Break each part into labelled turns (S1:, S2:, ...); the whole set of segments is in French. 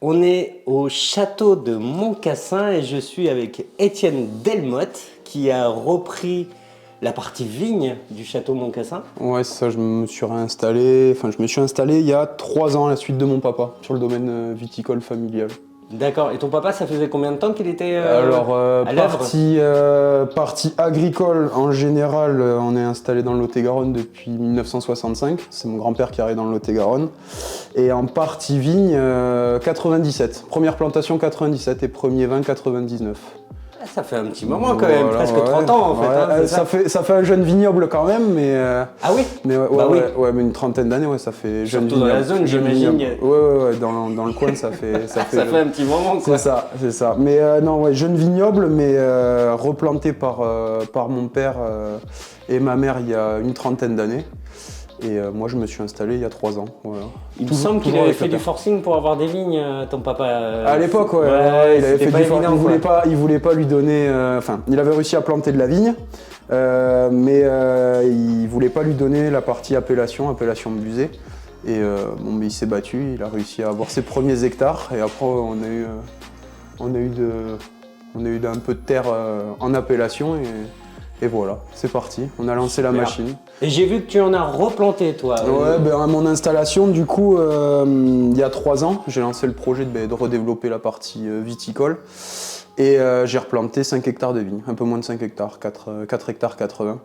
S1: On est au château de Moncassin et je suis avec Étienne Delmotte qui a repris la partie vigne du château Moncassin.
S2: Ouais, c'est ça, je me suis installé il y a 3 ans à la suite de mon papa sur le domaine viticole familial.
S1: D'accord, et ton papa, ça faisait combien de temps qu'il était à l'œuvre?
S2: Partie agricole, en général, on est installé dans le Lot-et-Garonne depuis 1965. C'est mon grand-père qui arrive dans le Lot-et-Garonne. Et en partie vigne, 97. Première plantation 97 et premier vin 99.
S1: Ça fait un petit moment quand même, presque 30 ans en fait. Hein,
S2: ça fait un jeune vignoble quand même, mais...
S1: Ah oui?
S2: Mais
S1: oui.
S2: Mais une trentaine d'années, ça fait jeune
S1: Surtout
S2: vignoble.
S1: dans la zone, j'imagine.
S2: Ouais, dans le coin, ça fait...
S1: Ça fait un petit moment, quoi.
S2: C'est ça. Mais jeune vignoble, mais replanté par mon père et ma mère il y a une trentaine d'années. Et moi, je me suis installé il y a 3 ans. Voilà.
S1: Il me semble qu'il avait fait du forcing pour avoir des vignes, ton papa.
S2: À l'époque, il avait fait du forcing. Il voulait pas lui donner. Il avait réussi à planter de la vigne, mais il voulait pas lui donner la partie appellation musée. Et mais il s'est battu. Il a réussi à avoir ses premiers hectares. Et après, on a eu un peu de terre en appellation. Et voilà, c'est parti, on a lancé la machine.
S1: Et j'ai vu que tu en as replanté, toi.
S2: Ouais, à mon installation, du coup, il y a 3 ans, j'ai lancé le projet de redévelopper la partie viticole. Et j'ai replanté 5 hectares de vignes, un peu moins de 5 hectares, 4 hectares 80.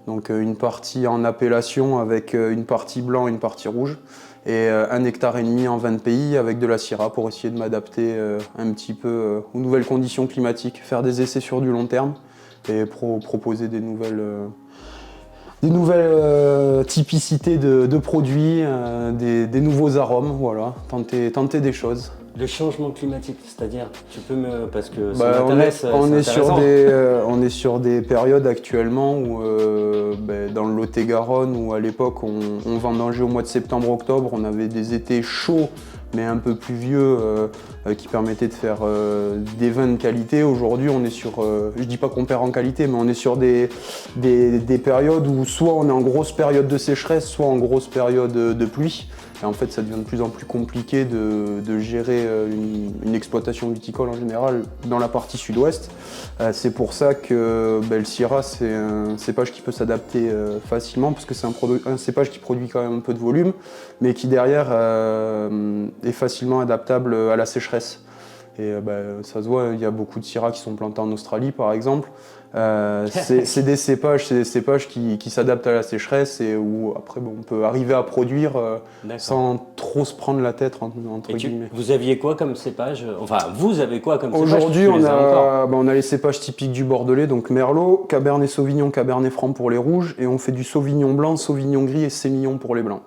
S2: Donc une partie en appellation avec une partie blanc et une partie rouge. Et 1,5 hectare en vin de pays avec de la Syrah pour essayer de m'adapter un petit peu aux nouvelles conditions climatiques, faire des essais sur du long terme. Et proposer des nouvelles typicités de produits, des nouveaux arômes, voilà, tenter des choses.
S1: Le changement climatique, c'est-à-dire, parce que ça m'intéresse.
S2: On est sur des périodes actuellement où, dans le Lot-et-Garonne, où à l'époque on vendangeait au mois de septembre-octobre, on avait des étés chauds, mais un peu pluvieux, qui permettaient de faire des vins de qualité. Aujourd'hui, on est sur, je dis pas qu'on perd en qualité, mais on est sur des périodes où soit on est en grosse période de sécheresse, soit en grosse période de pluie. Et en fait, ça devient de plus en plus compliqué de gérer une exploitation viticole en général dans la partie sud-ouest. C'est pour ça que le Syrah, c'est un cépage qui peut s'adapter facilement, parce que c'est un cépage qui produit quand même un peu de volume, mais qui derrière est facilement adaptable à la sécheresse. Et ça se voit, il y a beaucoup de Syrah qui sont plantés en Australie par exemple. C'est des cépages qui s'adaptent à la sécheresse et où après on peut arriver à produire sans trop se prendre la tête entre guillemets.
S1: Vous aviez quoi comme cépage? Enfin, vous avez quoi comme cépage?
S2: Aujourd'hui, on a les cépages typiques du Bordelais, donc Merlot, Cabernet Sauvignon, Cabernet Franc pour les rouges, et on fait du Sauvignon blanc, Sauvignon gris et Sémillon pour les blancs.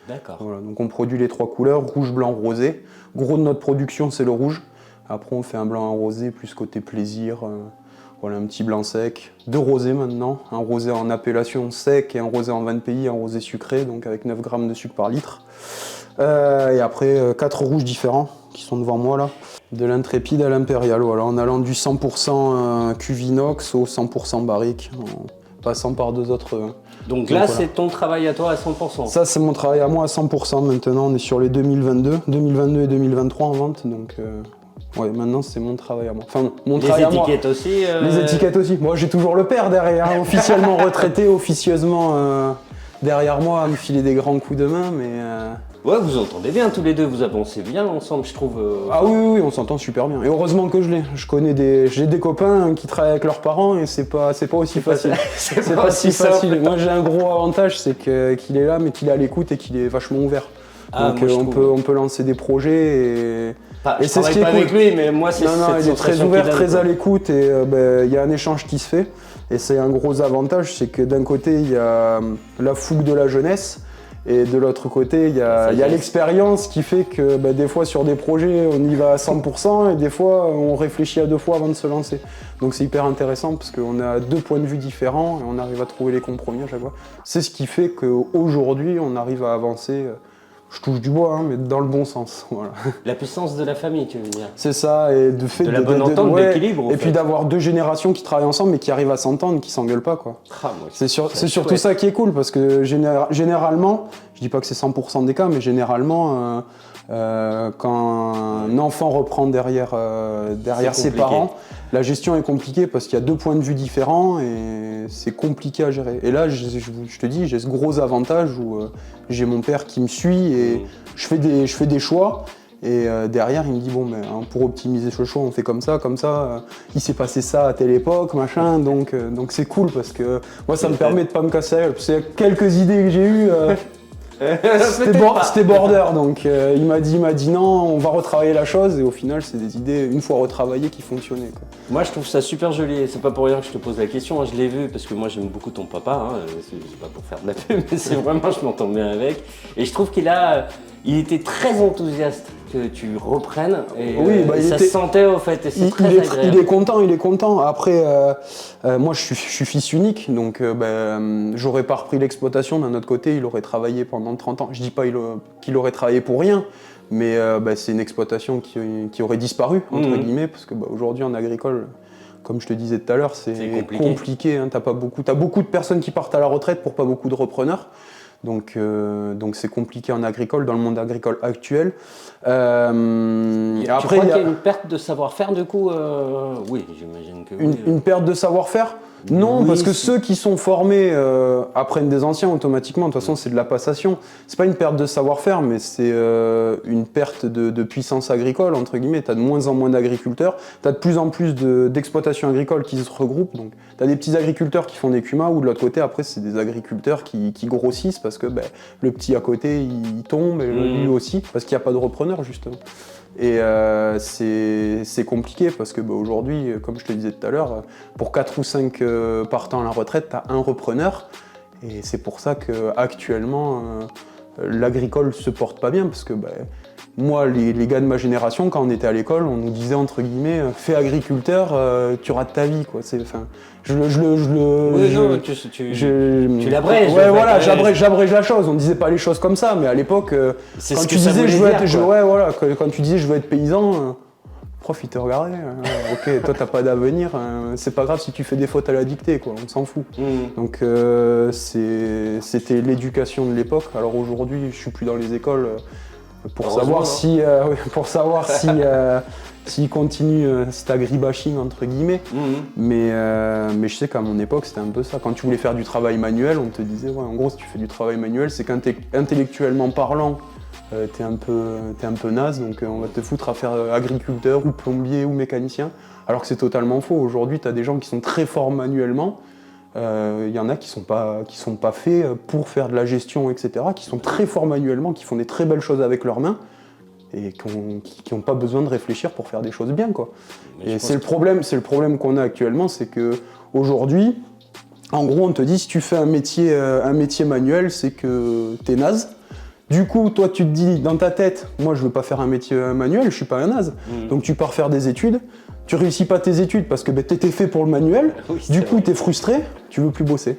S1: D'accord.
S2: Voilà, donc on produit les 3 couleurs, rouge, blanc, rosé. Gros de notre production, c'est le rouge. Après, on fait un blanc, un rosé, plus côté plaisir. Voilà, un petit blanc sec. 2 rosés maintenant. Un rosé en appellation sec et un rosé en vin de pays, un rosé sucré, donc avec 9 grammes de sucre par litre. Et après, 4 rouges différents qui sont devant moi là. De l'intrépide à l'impérial, voilà, en allant du 100% cuve inox au 100% barrique, en passant par 2 autres vins.
S1: Donc là, voilà. C'est ton travail à toi à 100%.
S2: Ça, c'est mon travail à moi à 100%. Maintenant, on est sur les 2022 et 2023 en vente, donc... Ouais, maintenant c'est mon travail à moi. Enfin, mon travail à moi.
S1: Les étiquettes aussi
S2: Les étiquettes aussi. Moi j'ai toujours le père derrière, hein, officiellement retraité, officieusement derrière moi à me filer des grands coups de main, mais...
S1: Ouais, vous entendez bien tous les deux, vous avancez bien ensemble, je trouve.
S2: Ah oui, on s'entend super bien. Et heureusement que je l'ai. J'ai des copains qui travaillent avec leurs parents et c'est pas aussi facile.
S1: C'est pas si facile.
S2: Moi j'ai un gros avantage, c'est qu'il est là, mais qu'il est à l'écoute et qu'il est vachement ouvert. Donc on peut lancer des projets
S1: et c'est ce qui est cool. Avec lui, mais moi c'est
S2: il est très ouvert, très à l'écoute et il y a un échange qui se fait. Et c'est un gros avantage, c'est que d'un côté il y a la fougue de la jeunesse et de l'autre côté il y a l'expérience qui fait que des fois sur des projets on y va à 100% et des fois on réfléchit à 2 fois avant de se lancer. Donc c'est hyper intéressant parce qu'on a 2 points de vue différents et on arrive à trouver les compromis à chaque fois. C'est ce qui fait qu'aujourd'hui on arrive à avancer. Je touche du bois, hein, mais dans le bon sens. Voilà.
S1: La puissance de la famille, tu veux dire.
S2: C'est ça, et de
S1: la bonne entente, d'équilibre.
S2: Et puis d'avoir 2 générations qui travaillent ensemble, mais qui arrivent à s'entendre, qui s'engueulent pas, quoi. C'est surtout ça qui est cool, parce que généralement, je dis pas que c'est 100% des cas, mais généralement, Quand un enfant reprend derrière ses parents, la gestion est compliquée parce qu'il y a 2 points de vue différents et c'est compliqué à gérer. Et là, je te dis, j'ai ce gros avantage où j'ai mon père qui me suit et je fais des choix. Et derrière, il me dit, bon, mais, hein, pour optimiser ce choix, on fait comme ça, il s'est passé ça à telle époque, machin, donc c'est cool parce que moi, ça me permet de pas me casser la gueule. Parce qu'il y a quelques idées que j'ai eues, c'était border, donc il m'a dit non, on va retravailler la chose, et au final, c'est des idées, une fois retravaillées, qui fonctionnaient, quoi.
S1: Moi, je trouve ça super joli, et c'est pas pour rien que je te pose la question, hein. Je l'ai vu parce que moi, j'aime beaucoup ton papa, hein. C'est pas pour faire de la pub, mais c'est vraiment, je m'entends bien avec. Et je trouve il était très enthousiaste que tu reprennes, et
S2: oui,
S1: ça se sentait au fait, et c'est très agréable.
S2: Il est content. Après, moi je suis fils unique, donc j'aurais pas repris l'exploitation. D'un autre côté, il aurait travaillé pendant 30 ans. Je dis pas qu'il aurait travaillé pour rien, mais c'est une exploitation qui aurait disparu, entre guillemets, parce que aujourd'hui en agricole, comme je te disais tout à l'heure, c'est compliqué, hein. T'as beaucoup de personnes qui partent à la retraite pour pas beaucoup de repreneurs. Donc c'est compliqué en agricole, dans le monde agricole actuel.
S1: Après, tu crois qu'il y a une perte de savoir-faire du coup Oui, j'imagine que oui.
S2: Une perte de savoir-faire ? Non, oui, parce que ceux qui sont formés apprennent des anciens automatiquement. De toute façon, c'est de la passation. C'est pas une perte de savoir-faire, mais c'est une perte de puissance agricole, entre guillemets. Tu as de moins en moins d'agriculteurs. Tu as de plus en plus d'exploitations agricoles qui se regroupent. Donc, tu as des petits agriculteurs qui font des CUMA, ou de l'autre côté, après, c'est des agriculteurs qui grossissent parce que le petit à côté, il tombe, et lui aussi, parce qu'il n'y a pas de repreneur, justement. Et c'est compliqué parce que aujourd'hui, comme je te disais tout à l'heure, pour 4 ou 5 partants à la retraite, tu as un repreneur. Et c'est pour ça qu'actuellement, l'agricole se porte pas bien. Parce que moi, les gars de ma génération, quand on était à l'école, on nous disait entre guillemets « fais agriculteur, tu rates ta vie ». Tu
S1: l'abrèges.
S2: Ouais, voilà, j'abrège la chose. On ne disait pas les choses comme ça, mais à l'époque, quand tu disais je veux être paysan, prof il te regardait. Ok, toi t'as pas d'avenir, c'est pas grave si tu fais des fautes à la dictée, quoi, on s'en fout. Donc c'était l'éducation de l'époque. Alors aujourd'hui, je suis plus dans les écoles pour savoir s'il continue cet agribashing entre guillemets, mais je sais qu'à mon époque c'était un peu ça. Quand tu voulais faire du travail manuel, on te disait en gros si tu fais du travail manuel, c'est qu'intellectuellement parlant, t'es un peu naze, donc on va te foutre à faire agriculteur ou plombier ou mécanicien, alors que c'est totalement faux. Aujourd'hui, tu as des gens qui sont très forts manuellement. Il y en a qui sont pas faits pour faire de la gestion, etc., qui sont très forts manuellement, qui font des très belles choses avec leurs mains, et qui n'ont pas besoin de réfléchir pour faire des choses bien, quoi. Et c'est le problème qu'on a actuellement, c'est que aujourd'hui, en gros, on te dit si tu fais un métier manuel, c'est que t'es naze. Du coup, toi, tu te dis dans ta tête, moi, je veux pas faire un métier manuel, je suis pas un naze. Donc, tu pars faire des études. Tu réussis pas tes études parce que t'étais fait pour le manuel. Oui, du coup, t'es frustré, tu veux plus bosser.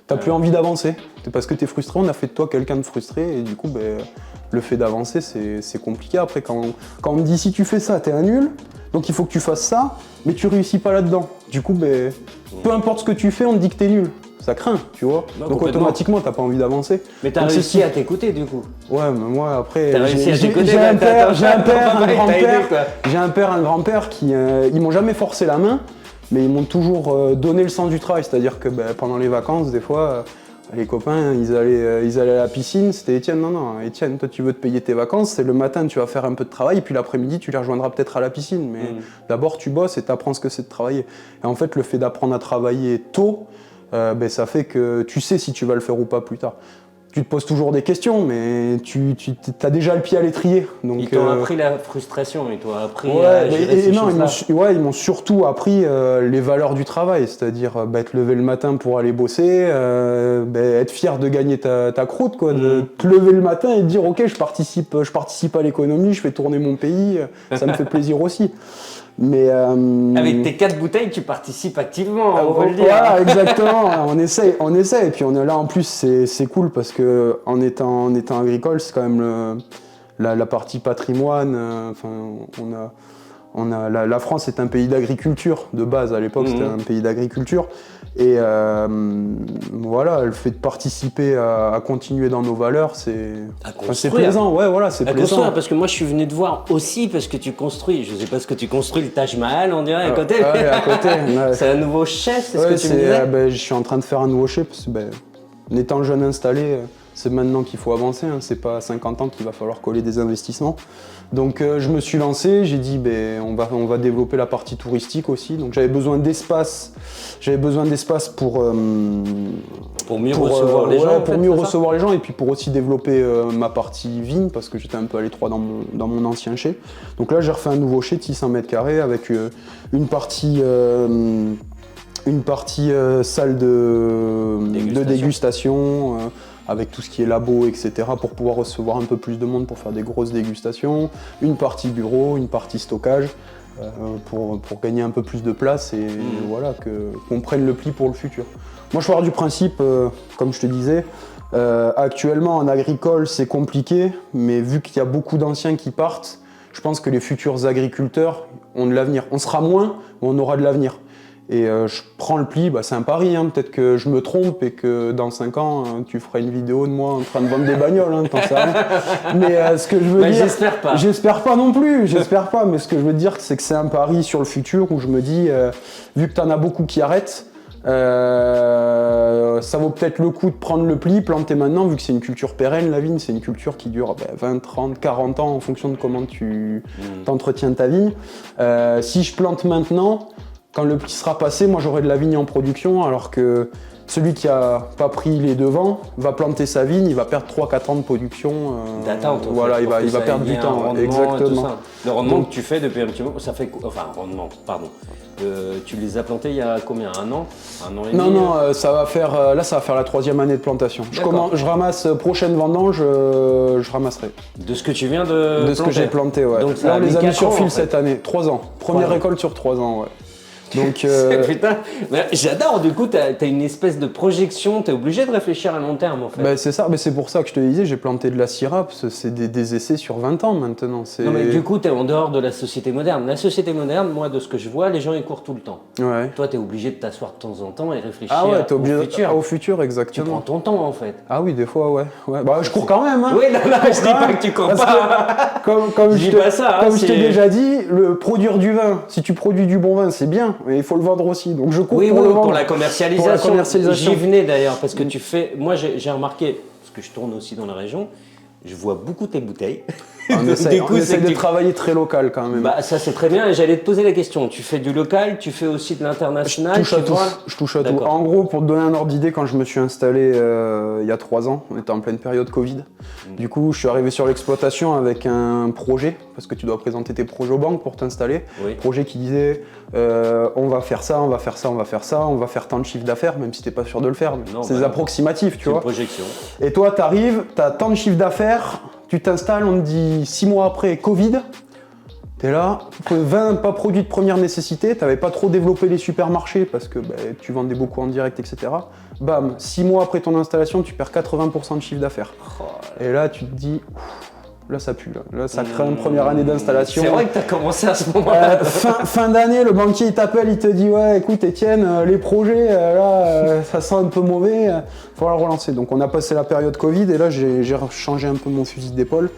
S2: T'as plus envie d'avancer. Parce que t'es frustré, on a fait de toi quelqu'un de frustré, et du coup, le fait d'avancer, c'est compliqué. Après, quand on me dit si tu fais ça, t'es un nul, donc il faut que tu fasses ça, mais tu réussis pas là-dedans. Du coup, peu importe ce que tu fais, on te dit que t'es nul. Ça craint, tu vois. Non, donc automatiquement, t'as pas envie d'avancer.
S1: Mais t'as réussi à t'écouter du coup.
S2: Ouais, mais moi après,
S1: j'ai un
S2: père, un grand-père qui, ils m'ont jamais forcé la main, mais ils m'ont toujours donné le sens du travail. C'est-à-dire que pendant les vacances, des fois, les copains, ils allaient à la piscine. C'était Étienne, non, Étienne, toi tu veux te payer tes vacances, c'est le matin tu vas faire un peu de travail, et puis l'après-midi tu les rejoindras peut-être à la piscine. Mais d'abord tu bosses et t'apprends ce que c'est de travailler. Et en fait, le fait d'apprendre à travailler tôt, ça fait que tu sais si tu vas le faire ou pas plus tard. Tu te poses toujours des questions, mais tu as déjà le pied à l'étrier. Donc,
S1: ils t'ont appris la frustration, ils t'ont appris à gérer ces choses-là.
S2: Ils m'ont surtout appris les valeurs du travail, c'est-à-dire te lever le matin pour aller bosser, être fier de gagner ta croûte, quoi, de te lever le matin et te dire ok, je participe à l'économie, je fais tourner mon pays, ça me fait plaisir aussi. Mais
S1: avec tes 4 bouteilles, tu participes activement, on peut le dire.
S2: Voilà, exactement, on essaie. Et puis là, en plus, c'est cool parce que en étant agricole, c'est quand même la partie patrimoine. La France est un pays d'agriculture de base, à l'époque c'était un pays d'agriculture. Et voilà, le fait de participer à continuer dans nos valeurs, c'est plaisant. Ouais, voilà, c'est plaisant.
S1: Parce que moi je suis venu te voir aussi parce que tu construis. Je sais pas ce que tu construis, le Taj Mahal, on dirait à côté.
S2: Ouais, à côté. Ouais.
S1: C'est un nouveau chef, c'est ce que tu me disais.
S2: Je suis en train de faire un nouveau chef parce que en étant jeune installé, c'est maintenant qu'il faut avancer. C'est pas à 50 ans qu'il va falloir coller des investissements. Donc je me suis lancé, j'ai dit on va développer la partie touristique aussi. Donc j'avais besoin d'espace. Pour
S1: mieux recevoir les gens.
S2: Pour mieux recevoir les gens et puis pour aussi développer ma partie vigne parce que j'étais un peu à l'étroit dans mon ancien chai. Donc là j'ai refait un nouveau chai de 600 m² avec une partie salle de dégustation. Avec tout ce qui est labo, etc., pour pouvoir recevoir un peu plus de monde pour faire des grosses dégustations, une partie bureau, une partie stockage, pour gagner un peu plus de place et voilà, qu'on prenne le pli pour le futur. Moi je pars du principe, comme je te disais, actuellement en agricole c'est compliqué, mais vu qu'il y a beaucoup d'anciens qui partent, je pense que les futurs agriculteurs ont de l'avenir. On sera moins, mais on aura de l'avenir. Et je prends le pli, c'est un pari, peut-être que je me trompe et que dans 5 ans, tu feras une vidéo de moi en train de vendre des bagnoles, t'en sais rien. Mais ce que je veux dire...
S1: J'espère pas.
S2: J'espère pas non plus, j'espère pas, mais ce que je veux dire, c'est que c'est un pari sur le futur où je me dis, vu que t'en as beaucoup qui arrêtent, ça vaut peut-être le coup de prendre le pli, planter maintenant, vu que c'est une culture pérenne, la vigne, c'est une culture qui dure 20, 30, 40 ans en fonction de comment tu t'entretiens ta vigne. Si je plante maintenant, quand le pli sera passé, moi j'aurai de la vigne en production, alors que celui qui n'a pas pris les devants va planter sa vigne, il va perdre 3-4 ans de production.
S1: D'attente.
S2: Voilà, il va perdre du temps. Exactement.
S1: Le rendement que tu fais depuis un petit moment, ça fait quoi? Enfin, rendement, pardon. Tu les as plantés il y a combien? Un an? Un an et demi?
S2: Non, ça va faire la 3e année de plantation. Je ramasse prochaine vendange, je ramasserai.
S1: De ce que tu viens de planter.
S2: Ce que j'ai planté, ouais.
S1: Donc
S2: là, on les a mis sur fil cette année. 3 ans. Première récolte sur 3 ans, ouais. Donc,
S1: putain, j'adore, du coup, t'as une espèce de projection, t'es obligé de réfléchir à long terme en fait.
S2: C'est ça, c'est pour ça que je te disais, j'ai planté de la Syrah, parce que c'est des essais sur 20 ans maintenant.
S1: Non mais du coup, t'es en dehors de la société moderne. La société moderne, moi de ce que je vois, les gens ils courent tout le temps.
S2: Ouais.
S1: Toi, t'es obligé de t'asseoir de temps en temps et réfléchir
S2: au futur.
S1: au
S2: futur, exactement.
S1: Tu prends ton temps en fait.
S2: Ah oui, des fois, ouais. Je cours quand même.
S1: Oui, non, je dis pas que tu cours pas.
S2: Comme je t'ai déjà dit, produire du vin, si tu produis du bon vin, c'est bien, mais il faut le vendre aussi. Donc je cours pour le vendre.
S1: Pour la commercialisation. J'y venais d'ailleurs parce que tu fais. Moi, j'ai remarqué, parce que je tourne aussi dans la région, je vois beaucoup tes bouteilles.
S2: On essaie de travailler très local quand même.
S1: Ça c'est très bien et j'allais te poser la question. Tu fais du local, tu fais aussi de l'international.
S2: Je touche à tout. En gros, pour te donner un ordre d'idée, quand je me suis installé il y a 3 ans, on était en pleine période Covid. Du coup, je suis arrivé sur l'exploitation avec un projet, parce que tu dois présenter tes projets aux banques pour t'installer. Oui. Projet qui disait on va faire ça, on va faire ça, on va faire ça, on va faire tant de chiffre d'affaires, même si t'es pas sûr de le faire. C'est des approximatifs, tu vois.
S1: C'est une projection.
S2: Et toi, t'arrives, t'as tant de chiffre d'affaires. Tu t'installes, on te dit 6 mois après Covid, t'es là, 20 pas produits de première nécessité, t'avais pas trop développé les supermarchés parce que tu vendais beaucoup en direct, etc. Bam, 6 mois après ton installation, tu perds 80% de chiffre d'affaires. Et là, tu te dis, là ça pue, là ça crée une première année d'installation.
S1: C'est vrai que t'as commencé à ce moment-là.
S2: Fin d'année, le banquier il t'appelle, il te dit ouais écoute Étienne, les projets là ça sent un peu mauvais, faut falloir le relancer. Donc on a passé la période Covid et là j'ai changé un peu mon fusil d'épaule.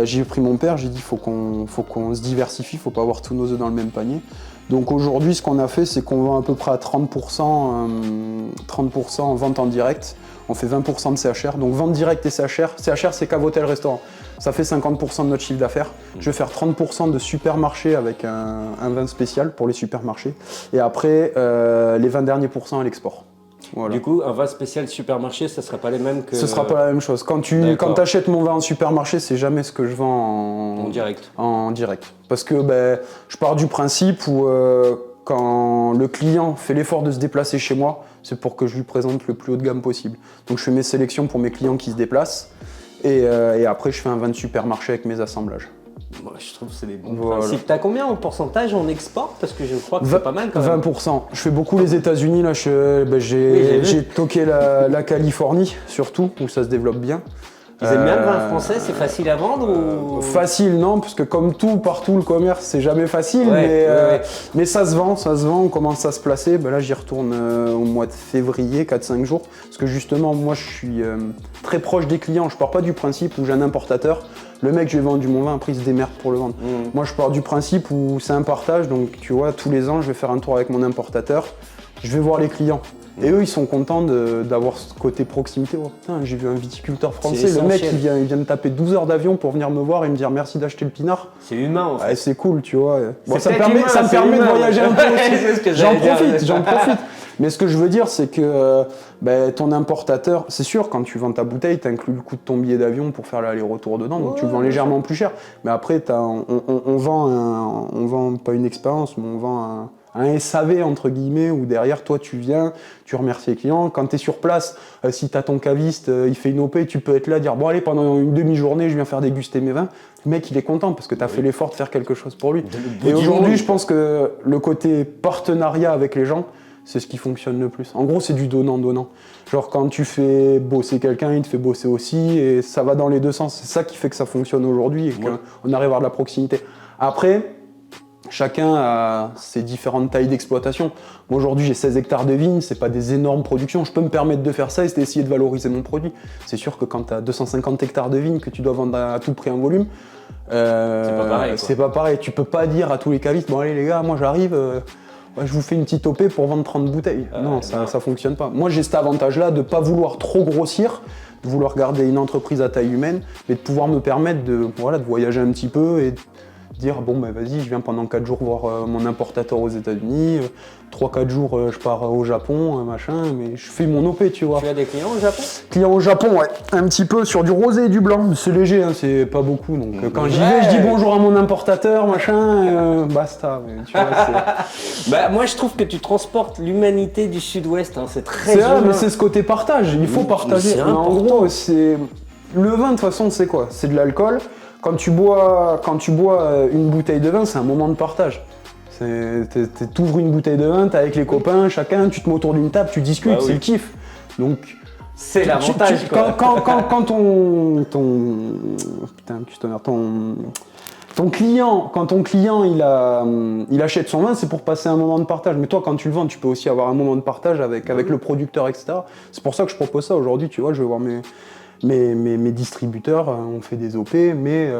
S2: J'ai pris mon père, j'ai dit faut qu'on se diversifie, faut pas avoir tous nos œufs dans le même panier. Donc aujourd'hui ce qu'on a fait c'est qu'on vend à peu près à 30% en vente en direct. On fait 20% de CHR, donc vente directe et CHR. CHR, c'est cave hôtel restaurant. Ça fait 50% de notre chiffre d'affaires. Je vais faire 30% de supermarché avec un vin spécial pour les supermarchés. Et après, les 20 derniers pourcents à l'export. Voilà.
S1: Du coup, un vin spécial supermarché, ça ne sera pas les mêmes que...
S2: Ce ne sera pas la même chose. Quand tu achètes mon vin en supermarché, c'est jamais ce que je vends
S1: en direct.
S2: En direct. Parce que je pars du principe où quand le client fait l'effort de se déplacer chez moi, c'est pour que je lui présente le plus haut de gamme possible. Donc je fais mes sélections pour mes clients qui se déplacent et après je fais un vin de supermarché avec mes assemblages.
S1: Moi, je trouve que c'est des bons principes. T'as combien en pourcentage en export? Parce que je crois que c'est pas mal quand même.
S2: 20%. Je fais beaucoup les États-Unis. Là, j'ai toqué la Californie surtout, où ça se développe bien.
S1: Ils aiment bien le vin français, c'est facile à vendre ou...
S2: Facile, non, parce que comme tout, partout, le commerce, c'est jamais facile, mais ça se vend, on commence à se placer. Ben là, j'y retourne au mois de février, 4-5 jours, parce que justement, moi, je suis très proche des clients. Je pars pas du principe où j'ai un importateur, le mec, je lui ai vendu mon vin, après, il se démerde pour le vendre. Moi, je pars du principe où c'est un partage, donc tu vois, tous les ans, je vais faire un tour avec mon importateur, je vais voir les clients. Et eux, ils sont contents d'avoir ce côté proximité. Oh, putain, j'ai vu un viticulteur français, le mec, il vient me taper 12 heures d'avion pour venir me voir et me dire merci d'acheter le pinard.
S1: C'est humain, en fait.
S2: Ouais, c'est cool, tu vois. Bon, ça me
S1: humain,
S2: permet de voyager un peu aussi. J'en
S1: profite.
S2: profite. Mais ce que je veux dire, c'est que ton importateur, c'est sûr, quand tu vends ta bouteille, tu inclus le coût de ton billet d'avion pour faire l'aller-retour dedans, donc tu le vends légèrement plus cher. Mais après, on vend pas une expérience, mais on vend un SAV entre guillemets, où derrière toi tu viens, tu remercies les clients. Quand tu es sur place, si tu as ton caviste, il fait une OP, tu peux être là, dire bon allez, pendant une demi-journée, je viens faire déguster mes vins. Le mec, il est content parce que tu as fait l'effort de faire quelque chose pour lui. Et aujourd'hui, je pense que le côté partenariat avec les gens, c'est ce qui fonctionne le plus. En gros, c'est du donnant-donnant. Genre quand tu fais bosser quelqu'un, il te fait bosser aussi, et ça va dans les deux sens. C'est ça qui fait que ça fonctionne aujourd'hui et qu'on arrive à avoir de la proximité. Après, chacun a ses différentes tailles d'exploitation. Moi aujourd'hui j'ai 16 hectares de vignes, c'est pas des énormes productions, je peux me permettre de faire ça et c'est d'essayer de valoriser mon produit. C'est sûr que quand tu as 250 hectares de vignes que tu dois vendre à tout prix en volume, c'est pas pareil. Tu peux pas dire à tous les cavistes, bon allez les gars, moi j'arrive, je vous fais une petite OP pour vendre 30 bouteilles. Non, ça fonctionne pas. Moi j'ai cet avantage là de pas vouloir trop grossir, de vouloir garder une entreprise à taille humaine, mais de pouvoir me permettre de voyager un petit peu et dire bon ben vas-y, je viens pendant 4 jours voir mon importateur aux États-Unis, 3-4 jours je pars au Japon, machin, mais je fais mon OP, tu vois.
S1: Tu as des clients au Japon?
S2: Clients au Japon, ouais, un petit peu sur du rosé et du blanc, c'est léger, hein, c'est pas beaucoup, donc quand j'y vais, je dis bonjour à mon importateur, machin, basta. Mais, tu vois,
S1: moi je trouve que tu transportes l'humanité du Sud-Ouest, hein, c'est très humain.
S2: Mais c'est ce côté partage, il faut partager. Mais en gros, c'est le vin de toute façon, c'est quoi? C'est de l'alcool. Quand tu bois une bouteille de vin, c'est un moment de partage. T'ouvres une bouteille de vin, t'es avec les copains, chacun, tu te mets autour d'une table, tu discutes, c'est le kiff. Donc
S1: c'est l'avantage.
S2: Quand ton client il achète son vin, c'est pour passer un moment de partage. Mais toi, quand tu le vends, tu peux aussi avoir un moment de partage avec le producteur, etc. C'est pour ça que je propose ça aujourd'hui. Tu vois, je vais voir mes distributeurs, on fait des OP, mais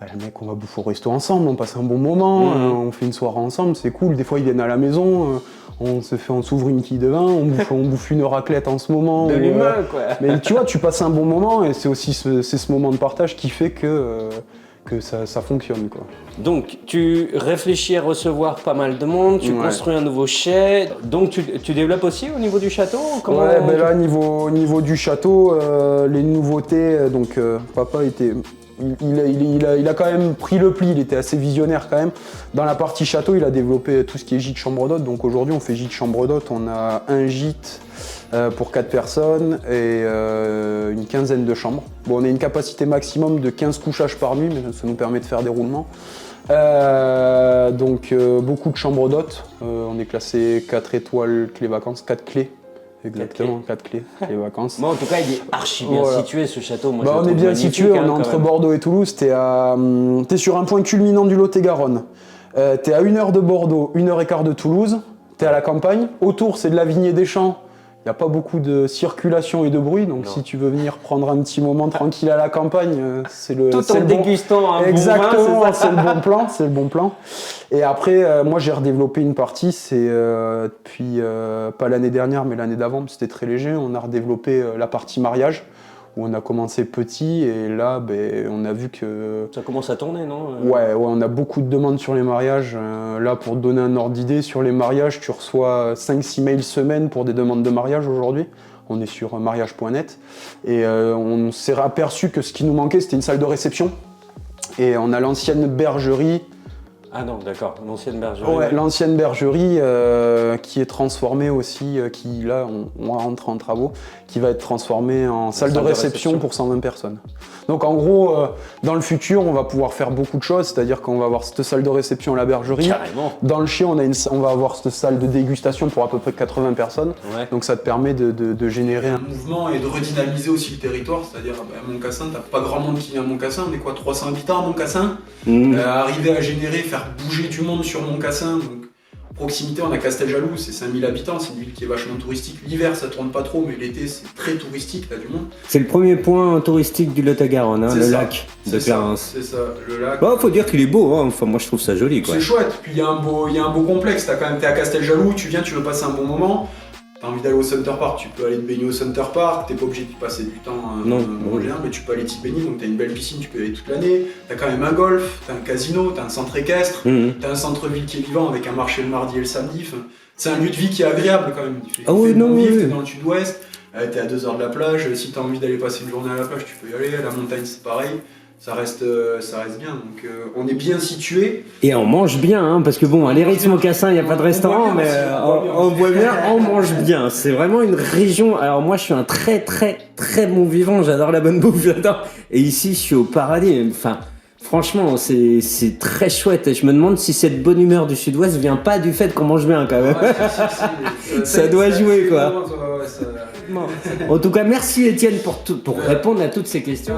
S2: le mec, on va bouffer au resto ensemble, on passe un bon moment, on fait une soirée ensemble, c'est cool. Des fois, ils viennent à la maison, on s'ouvre une quille de vin, on bouffe une raclette en ce moment.
S1: De l'humain, quoi.
S2: Mais tu vois, tu passes un bon moment et c'est aussi ce moment de partage qui fait que ça fonctionne, quoi.
S1: Donc, tu réfléchis à recevoir pas mal de monde, tu construis un nouveau chai, donc tu développes aussi au niveau du château?
S2: Là, au niveau du château, les nouveautés, papa était... Il a quand même pris le pli, il était assez visionnaire quand même. Dans la partie château, il a développé tout ce qui est gîte chambre d'hôte. Donc aujourd'hui, on fait gîte chambre d'hôte, on a un gîte pour 4 personnes et une quinzaine de chambres. Bon, on a une capacité maximum de 15 couchages par nuit, mais ça nous permet de faire des roulements. Beaucoup de chambres d'hôtes. On est classé 4 étoiles clés vacances, 4 clés. Exactement, 4 clés, les vacances.
S1: Moi en tout cas il est archi bien situé ce château. Moi,
S2: on est bien situé, on est entre Bordeaux et Toulouse, t'es sur un point culminant du Lot-et-Garonne. T'es à 1 heure de Bordeaux, 1 heure et quart de Toulouse, t'es à la campagne, autour c'est de la vigne et des champs. Il n'y a pas beaucoup de circulation et de bruit, donc si tu veux venir prendre un petit moment tranquille à la campagne, c'est le
S1: tout en dégustant un
S2: exactement,
S1: bon vin,
S2: c'est le bon plan. Et après, moi j'ai redéveloppé une partie, c'est depuis pas l'année dernière, mais l'année d'avant, c'était très léger. On a redéveloppé la partie mariage, où on a commencé petit et là, on a vu que...
S1: Ça commence à tourner, non?
S2: Ouais, on a beaucoup de demandes sur les mariages. Là, pour te donner un ordre d'idée, sur les mariages, tu reçois 5-6 mails semaine pour des demandes de mariage aujourd'hui. On est sur mariage.net. Et on s'est aperçu que ce qui nous manquait, c'était une salle de réception. Et on a l'ancienne bergerie
S1: Ah non, d'accord, l'ancienne bergerie.
S2: Ouais, l'ancienne bergerie qui est transformée aussi, qui là on rentre en travaux, qui va être transformée en salle de réception pour 120 personnes. Donc en gros, dans le futur, on va pouvoir faire beaucoup de choses, c'est-à-dire qu'on va avoir cette salle de réception à la bergerie.
S1: Carrément.
S2: Dans le chien, on va avoir cette salle de dégustation pour à peu près 80 personnes.
S1: Ouais.
S2: Donc ça te permet de générer un mouvement et de redynamiser aussi le territoire, c'est-à-dire à Montcassin, t'as pas grand monde qui vient à Montcassin, on est quoi, 300 habitants à Montcassin. Arriver à générer, faire bouger du monde sur Montcassin, donc proximité, on a Casteljaloux, c'est 5000 habitants, c'est une ville qui est vachement touristique. L'hiver ça tourne pas trop, mais l'été c'est très touristique, t'as du monde.
S3: C'est le premier point touristique du Lot-et-Garonne, hein, le
S2: ça.
S3: lac de Clarence.
S2: C'est ça, le lac.
S3: Bah, faut dire qu'il est beau, hein. Enfin, moi je trouve ça joli, quoi.
S2: C'est chouette, puis il y a un beau complexe, t'es à Casteljaloux, tu viens, tu veux passer un bon moment. T'as envie d'aller au Center Park, tu peux aller te baigner au Center Park, t'es pas obligé de passer du temps en général, mais tu peux aller t'y baigner, donc t'as une belle piscine, tu peux y aller toute l'année. T'as quand même un golf, t'as un casino, t'as un centre équestre, t'as un centre-ville qui est vivant avec un marché le mardi et le samedi. Enfin, c'est un lieu de vie qui est agréable quand même. Il fait bon vivre, t'es dans le sud-ouest, t'es à 2 heures de la plage, si t'as envie d'aller passer une journée à la plage, tu peux y aller, à la montagne c'est pareil. Ça reste bien, donc on est bien situé.
S3: Et on mange bien, hein, parce que bon, à l'Héritz-Mocassin, il n'y a pas de restaurant, mais on boit bien, on mange bien. C'est vraiment une région. Alors moi, je suis un très bon vivant, j'adore la bonne bouffe, j'adore. Et ici, je suis au paradis. Enfin, franchement, c'est très chouette. Et je me demande si cette bonne humeur du Sud-Ouest vient pas du fait qu'on mange bien quand même.
S2: Ouais,
S3: ça doit jouer, quoi.
S2: Ouais,
S3: En tout cas, merci Étienne pour répondre à toutes ces questions.